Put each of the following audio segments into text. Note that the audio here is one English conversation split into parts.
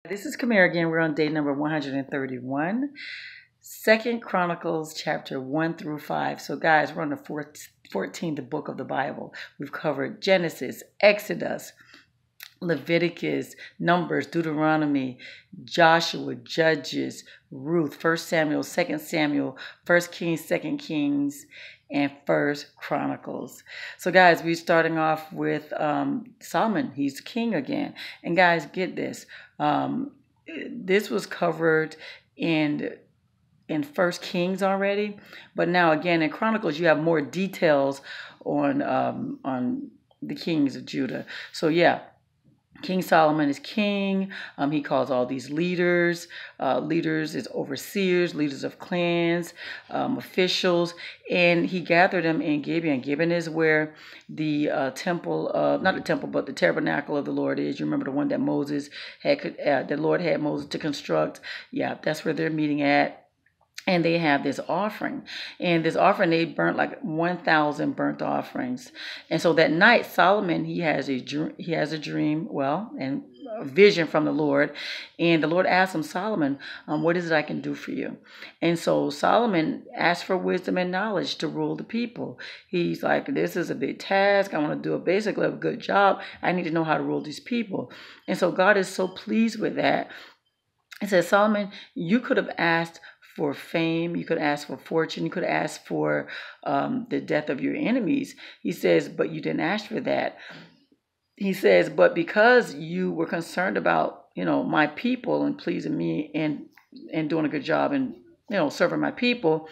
This is Kamera again. We're on day number 131. Second Chronicles chapter 1 through 5. So guys, we're on the 14th book of the Bible. We've covered Genesis, Exodus, Leviticus, Numbers, Deuteronomy, Joshua, Judges, Ruth, 1 Samuel, 2 Samuel, 1 Kings, 2 Kings, and 1 Chronicles. So guys, we're starting off with Solomon. He's king again. And guys, get this. This was covered in First Kings already, but now again in Chronicles you have more details on the kings of Judah. So yeah, King Solomon is king. He calls all these leaders. Leaders is overseers, leaders of clans, officials, and he gathered them in Gibeon. Gibeon is where the temple, not the temple, but the tabernacle of the Lord is. You remember the one that Moses had, the Lord had Moses to construct. Yeah, that's where they're meeting at. And they have this offering. And this offering, they burnt like 1,000 burnt offerings. And so that night, Solomon, he has a dream, and a vision from the Lord. And the Lord asked him, Solomon, what is it I can do for you? And so Solomon asked for wisdom and knowledge to rule the people. He's like, this is a big task. I want to do basically a good job. I need to know how to rule these people. And so God is so pleased with that. He said, Solomon, you could have asked for fame, you could ask for fortune, you could ask for the death of your enemies. He says, but you didn't ask for that. He says, but because you were concerned about, my people and pleasing me and doing a good job and, serving my people,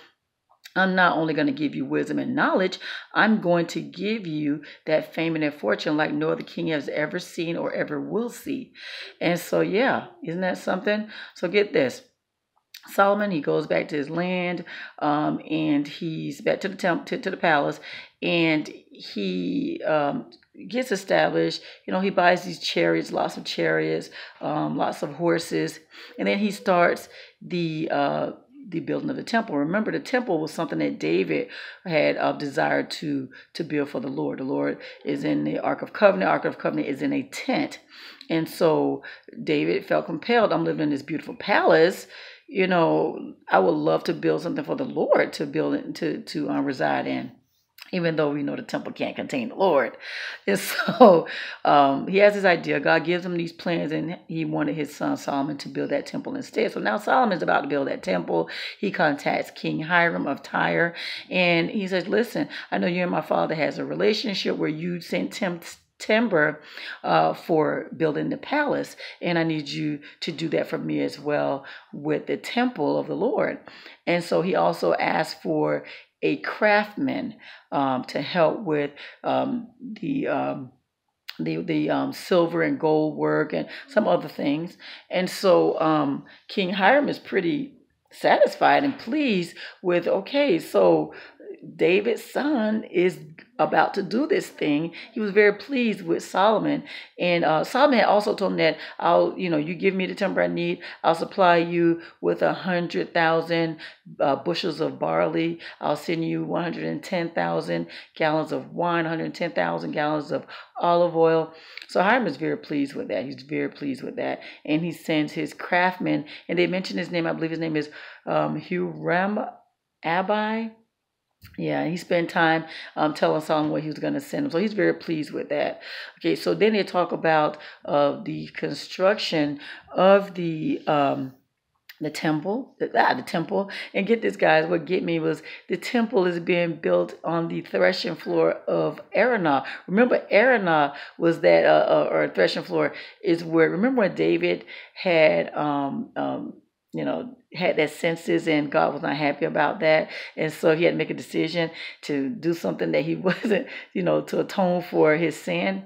I'm not only going to give you wisdom and knowledge, I'm going to give you that fame and that fortune like no other king has ever seen or ever will see. And so, yeah, isn't that something? So get this. Solomon, he goes back to his land, and he's back to the temple, to the palace, and he gets established. He buys these chariots, lots of horses, and then he starts the building of the temple. Remember, the temple was something that David had desired to build for the Lord. The Lord is in the Ark of Covenant. Ark of Covenant is in a tent, and so David felt compelled. I'm living in this beautiful palace. I would love to build something for the Lord to build to reside in, even though we know the temple can't contain the Lord. And so he has this idea. God gives him these plans, and he wanted his son Solomon to build that temple instead. So now Solomon's about to build that temple. He contacts King Hiram of Tyre, and he says, listen, I know you and my father has a relationship where you sent him timber for building the palace, and I need you to do that for me as well with the temple of the Lord. And so he also asked for a craftsman to help with the silver and gold work and some other things. And so King Hiram is pretty satisfied and pleased with, okay, so David's son is about to do this thing. He was very pleased with Solomon. And Solomon had also told him that you give me the timber I need, I'll supply you with 100,000 bushels of barley. I'll send you 110,000 gallons of wine, 110,000 gallons of olive oil. So Hiram is very pleased with that. He's very pleased with that. And he sends his craftsmen, and they mention his name. I believe his name is Huram Abi. Yeah, he spent time telling Solomon what he was going to send him. So he's very pleased with that. Okay, so then they talk about the construction of the temple, the temple. And get this, guys, what get me was the temple is being built on the threshing floor of Arana. Remember, Arana was that, or threshing floor is where, remember when David had, had that census, and God was not happy about that. And so he had to make a decision to do something that he wasn't, to atone for his sin.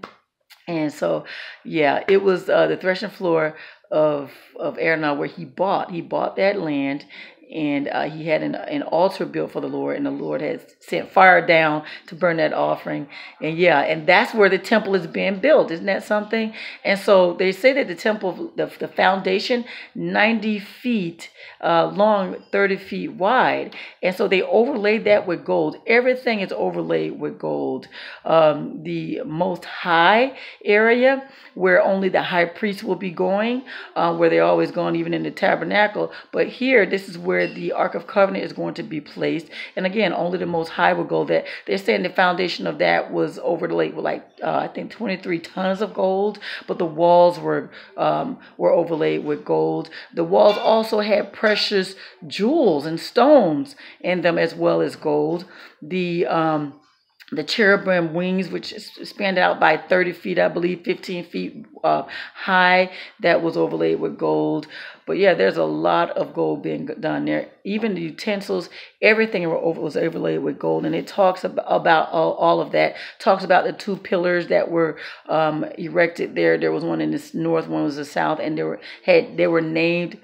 And so, yeah, it was the threshing floor of Arana where he bought that land, and he had an altar built for the Lord, and the Lord had sent fire down to burn that offering. And yeah, and that's where the temple is being built. Isn't that something? And so they say that the temple, the foundation, 90 feet long, 30 feet wide. And so they overlaid that with gold. Everything is overlaid with gold. The most high area where only the high priest will be going, where they're always going, even in the tabernacle. But here, this is where the Ark of Covenant is going to be placed. And again, only the Most High will go there. They're saying the foundation of that was overlaid with I think 23 tons of gold, but the walls were overlaid with gold. The walls also had precious jewels and stones in them, as well as gold. The cherubim wings, which spanned out by 30 feet, I believe, 15 feet high, that was overlaid with gold. But yeah, there's a lot of gold being done there. Even the utensils, everything was overlaid with gold. And it talks about all of that. Talks about the two pillars that were erected there. There was one in the north, one was the south, and they were named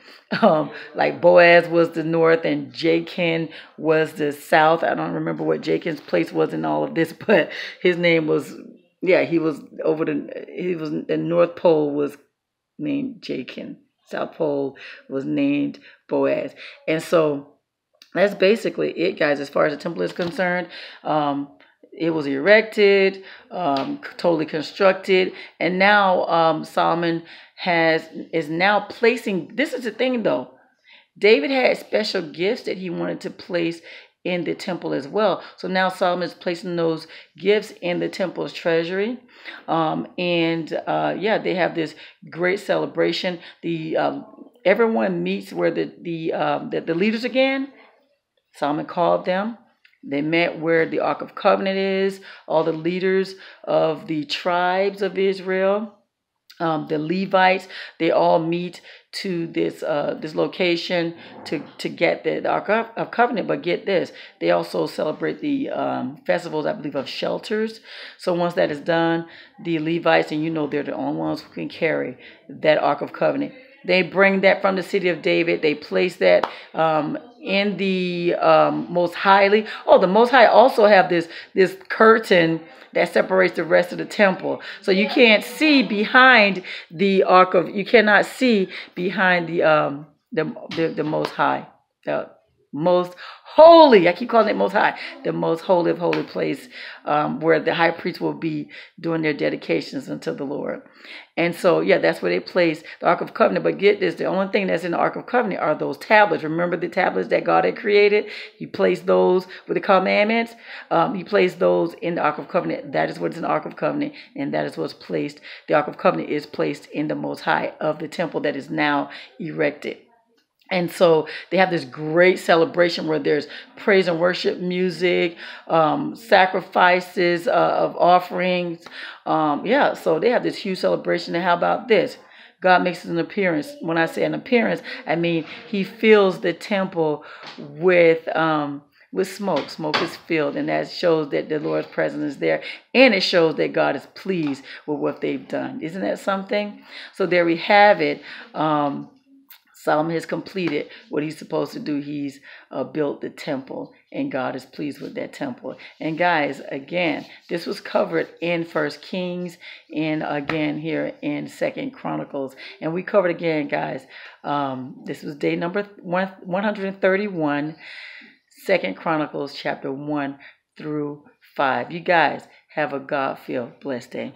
like Boaz was the north and Jachin was the south. I don't remember what Jachin's place was in all of this, but his name was, he was the North Pole was named Jachin. South Pole was named Boaz. And so that's basically it, guys, as far as the temple is concerned. It was erected, totally constructed, and now Solomon is now placing. This is the thing, though. David had special gifts that he wanted to place in the temple as well. So now Solomon is placing those gifts in the temple's treasury. They have this great celebration. Everyone meets where the leaders again. Solomon called them. They met where the Ark of Covenant is. All the leaders of the tribes of Israel, the Levites, they all meet to this location to get the Ark of Covenant. But get this, they also celebrate the festivals, I believe, of shelters. So once that is done, the Levites, and they're the only ones who can carry that Ark of Covenant. They bring that from the city of David. They place that in the Most Highly. Oh, the Most High also have this curtain that separates the rest of the temple. So you can't see behind the Ark of. You cannot see behind the Most High, the most holy. I keep calling it Most High, the most holy of holy place, where the high priest will be doing their dedications unto the Lord. And so, that's where they place the Ark of Covenant. But get this, the only thing that's in the Ark of Covenant are those tablets. Remember the tablets that God had created? He placed those with the commandments. He placed those in the Ark of Covenant. That is what's in the Ark of Covenant, and that is what's placed. The Ark of Covenant is placed in the Most High of the temple that is now erected. And so they have this great celebration where there's praise and worship music, sacrifices of offerings. So they have this huge celebration. And how about this? God makes an appearance. When I say an appearance, I mean he fills the temple with smoke. Smoke is filled, and that shows that the Lord's presence is there, and it shows that God is pleased with what they've done. Isn't that something? So there we have it. Solomon has completed what he's supposed to do. He's built the temple, and God is pleased with that temple. And guys, again, this was covered in 1 Kings and again here in 2 Chronicles. And we covered again, guys, this was day number 131, 2 Chronicles chapter 1 through 5. You guys have a God-filled blessed day.